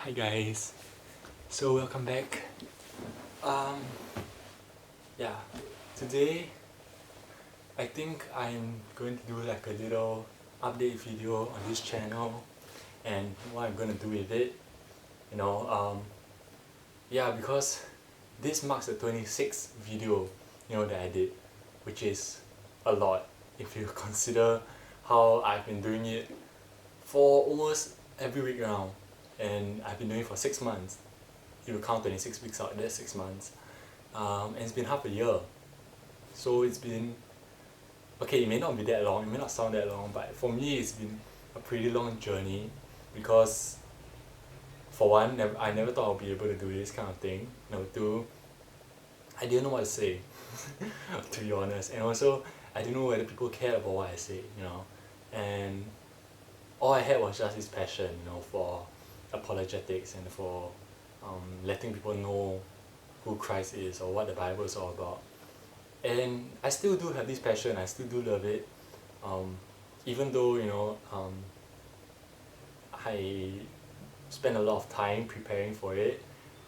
Hi guys, so welcome back. Um, yeah, today I think I'm going to do like a little update video on this channel and what I'm going to do with it. You know, yeah, because this marks the 26th video that I did, which is a lot if you consider how I've been doing it for almost every week now, and I've been doing it for 6 months. If you count 26 weeks out, that's 6 months. And it's been half a year. So it's been, okay, it may not be that long, it may not sound that long, but for me it's been a pretty long journey because for one, I never thought I'd be able to do this kind of thing. Number two, I didn't know what to say, to be honest. And also, I didn't know whether people cared about what I say, And all I had was just this passion, for apologetics and for letting people know who Christ is or what the Bible is all about. And I still do have this passion, I still do love it, even though, I spend a lot of time preparing for it,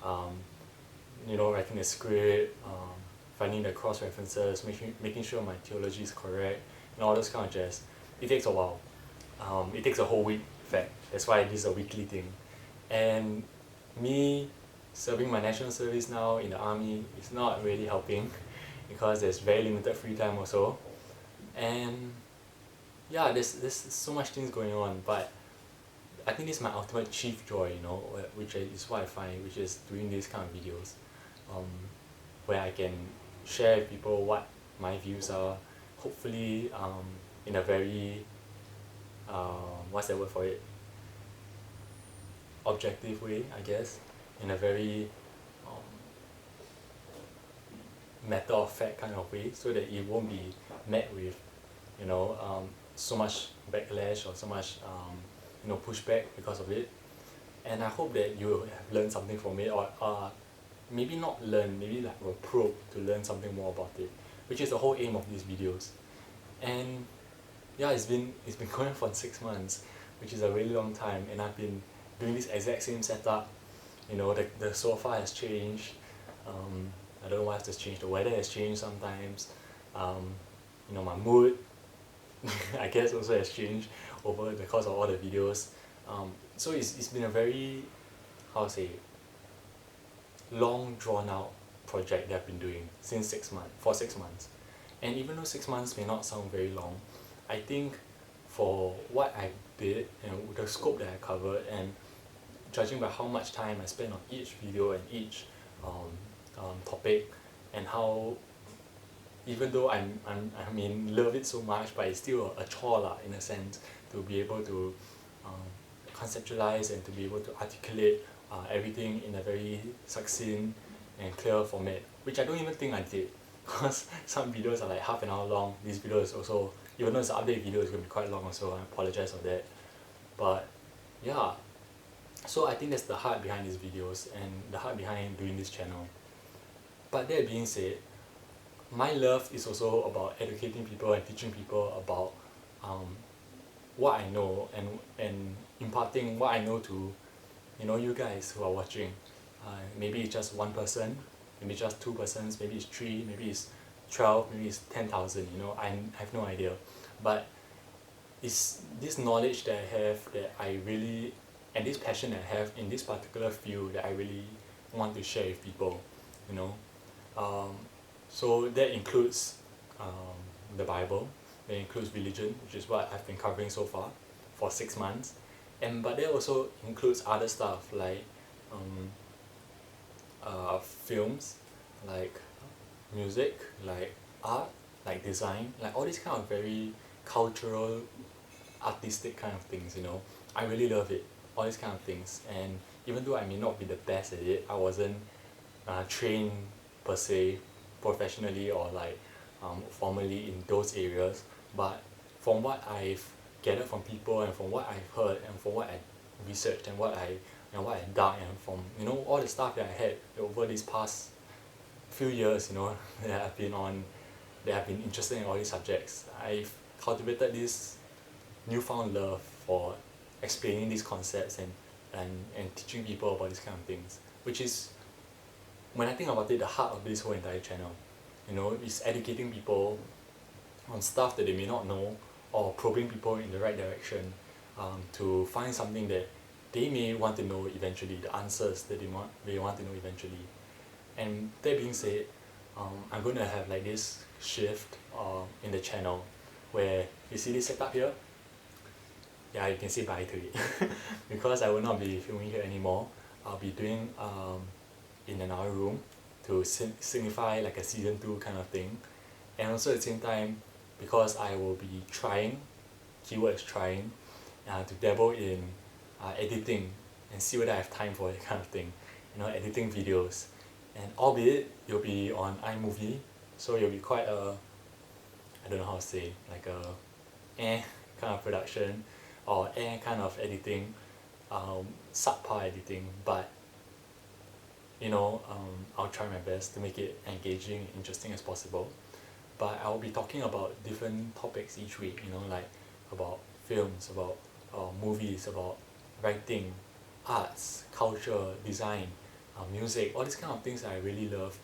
writing the script, finding the cross references, making sure my theology is correct, and all those kind of jazz. It takes a while. It takes a whole week, in fact. That's why this is a weekly thing. And me serving my national service now in the army is not really helping because there's very limited free time also. And yeah, there's so much things going on, but I think this is my ultimate chief joy, which is what I find, which is doing these kind of videos, where I can share with people what my views are, hopefully in a very, what's that word for it, objective way, I guess, in a very matter of fact kind of way, so that it won't be met with so much backlash or so much pushback because of it. And I hope that you have learned something from it, or maybe not learn, maybe like a probe to learn something more about it, which is the whole aim of these videos. And yeah, it's been going for 6 months, which is a really long time, and I've been doing this exact same setup. The sofa has changed. I don't know what has changed. The weather has changed sometimes. My mood I guess also has changed over the course of all the videos. So it's been a very, how to say, long drawn out project that I've been doing since 6 months. And even though 6 months may not sound very long, I think for what I did and the scope that I covered, and judging by how much time I spent on each video and each topic, and how, even though I love it so much, but it's still a chore lah, in a sense, to be able to conceptualize and to be able to articulate everything in a very succinct and clear format, which I don't even think I did, because some videos are like half an hour long. This video is also, even though it's an update video, it's going to be quite long also. I apologize for that. But yeah, so I think that's the heart behind these videos and the heart behind doing this channel. But that being said, my love is also about educating people and teaching people about what I know, and imparting what I know to you guys who are watching. Maybe it's just one person, maybe just two persons, maybe it's three, maybe it's 12, maybe it's 10,000. I have no idea. But it's this knowledge that I have that I really, and this passion that I have in this particular field that I really want to share with people. So that includes the Bible, that includes religion, which is what I've been covering so far for 6 months, but that also includes other stuff like films, like music, like art, like design, like all these kind of very cultural, artistic kind of things. I really love it, all these kind of things. And even though I may not be the best at it, I wasn't trained per se professionally or like formally in those areas, but from what I've gathered from people and from what I've heard and from what I researched and what I've done, and from all the stuff that I had over these past few years, that I've been interested in all these subjects, I've cultivated this newfound love for explaining these concepts and and teaching people about these kind of things, which is, when I think about it, the heart of this whole entire channel. Is educating people on stuff that they may not know, or probing people in the right direction, to find something that they may want to know eventually, the answers that they want to know eventually. And that being said, I'm going to have like this shift in the channel, where you see this setup here. Yeah, you can say bye to it because I will not be filming here anymore. I'll be doing in another room to signify like a season 2 kind of thing. And also at the same time, because I will be trying, keyword is trying, to dabble in editing and see whether I have time for that kind of thing, editing videos. And albeit you'll be on iMovie, so you'll be quite I don't know how to say, like a kind of production, or kind of editing, subpar editing, but I'll try my best to make it engaging and interesting as possible. But I'll be talking about different topics each week, like about films, about movies, about writing, arts, culture, design, music, all these kind of things that I really love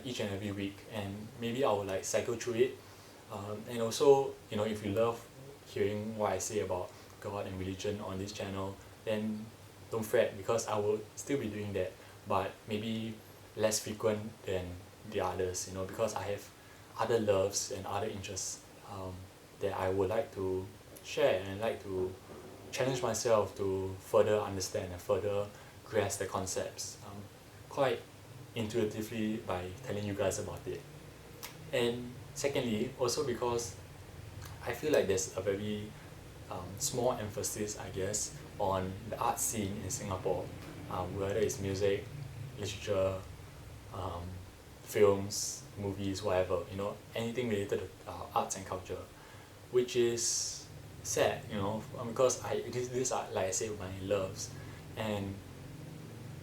each and every week. And maybe I will like cycle through it. And also, if you love hearing what I say about God and religion on this channel, then don't fret, because I will still be doing that, but maybe less frequent than the others, because I have other loves and other interests that I would like to share, and like to challenge myself to further understand and further grasp the concepts quite intuitively by telling you guys about it. And secondly, also because I feel like there's a very small emphasis, I guess, on the art scene in Singapore, whether it's music, literature, films, movies, whatever, anything related to arts and culture, which is sad, because these are, like I said, my loves. And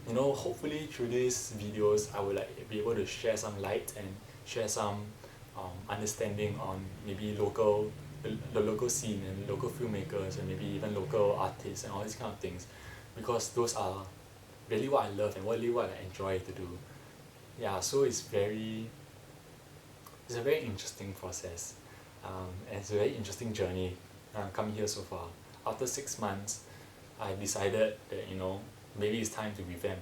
hopefully through these videos I will like be able to share some light and share some understanding on maybe the local scene and local filmmakers, and maybe even local artists and all these kind of things, because those are really what I love and really what I enjoy to do. Yeah, so it's a very interesting process, and it's a very interesting journey coming here so far. After 6 months, I decided that maybe it's time to revamp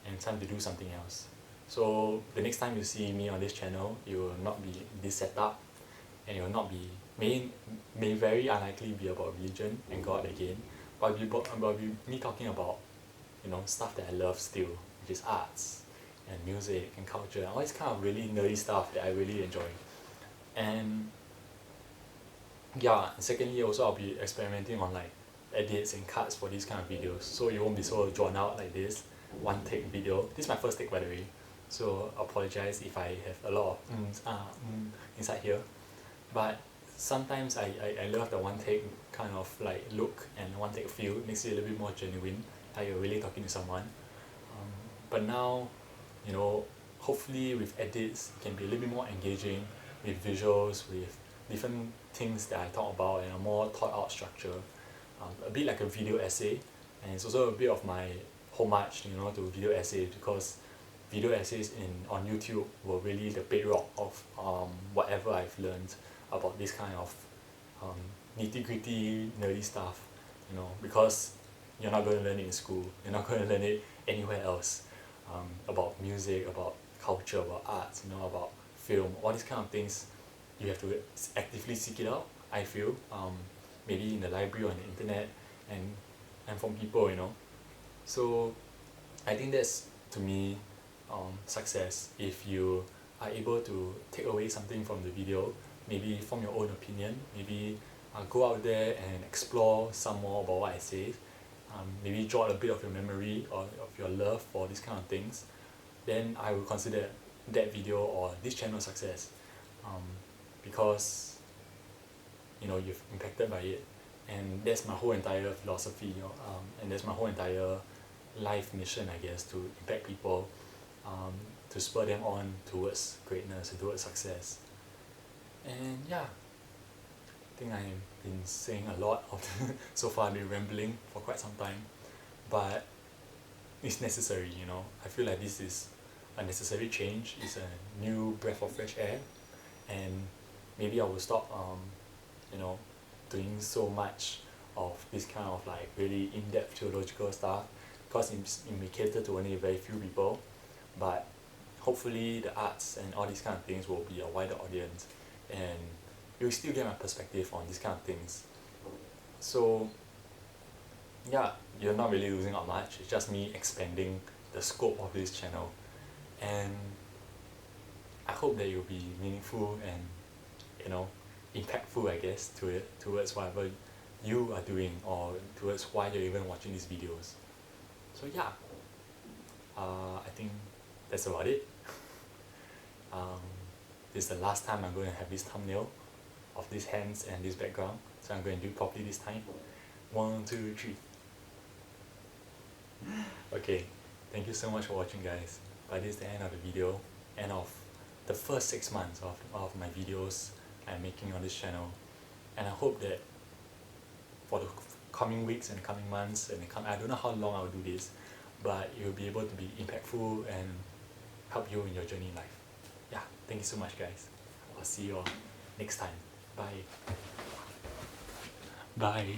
and time to do something else. So the next time you see me on this channel, it will not be this setup, and it will not be, may very unlikely be about religion and God again, but it will be me talking about stuff that I love still, which is arts and music and culture and all this kind of really nerdy stuff that I really enjoy. And yeah, secondly, also I'll be experimenting on like edits and cuts for these kind of videos, so it won't be so drawn out like this one take video. This is my first take, by the way, so I apologize if I have a lot of inside here. But sometimes I love the one take kind of like look and one take feel. It makes it a little bit more genuine, like you're really talking to someone. But now, hopefully with edits it can be a little bit more engaging, with visuals, with different things that I talk about, and a more thought out structure, a bit like a video essay. And it's also a bit of my homage to video essays, because video essays on YouTube were really the bedrock of whatever I've learned about this kind of nitty-gritty nerdy stuff, because you're not going to learn it in school, you're not going to learn it anywhere else, about music, about culture, about arts, about film, all these kind of things. You have to actively seek it out, I feel, maybe in the library or on the internet, and from people, So I think that's, to me, success. If you are able to take away something from the video, maybe form your own opinion, maybe go out there and explore some more about what I say, maybe jot a bit of your memory or of your love for these kind of things, then I will consider that video or this channel success, because you've impacted by it. And that's my whole entire philosophy, and that's my whole entire life mission, I guess, to impact people, to spur them on towards greatness and towards success. And yeah, I think I've been saying a lot of so far. I've been rambling for quite some time, but it's necessary, you know. I feel like this is a necessary change. It's a new breath of fresh air, and maybe I will stop you know, doing so much of this kind of like really in-depth theological stuff, because it may cater to only very few people. But hopefully the arts and all these kind of things will be a wider audience, and you'll still get my perspective on these kind of things. So yeah, you're not really losing out much. It's just me expanding the scope of this channel, and I hope that it will be meaningful and, you know, impactful, I guess, to it, towards whatever you are doing, or towards why you're even watching these videos. So yeah, I think that's about it. This is the last time I'm going to have this thumbnail of these hands and this background, so I'm going to do it properly this time. 1, 2, 3. Okay, thank you so much for watching, guys. But this is the end of the video, end of the first 6 months of my videos I'm making on this channel. And I hope that for the coming weeks and coming months, and I don't know how long I'll do this, but it will be able to be impactful and help you in your journey in life. Yeah, thank you so much, guys. I'll see you all next time. Bye. Bye.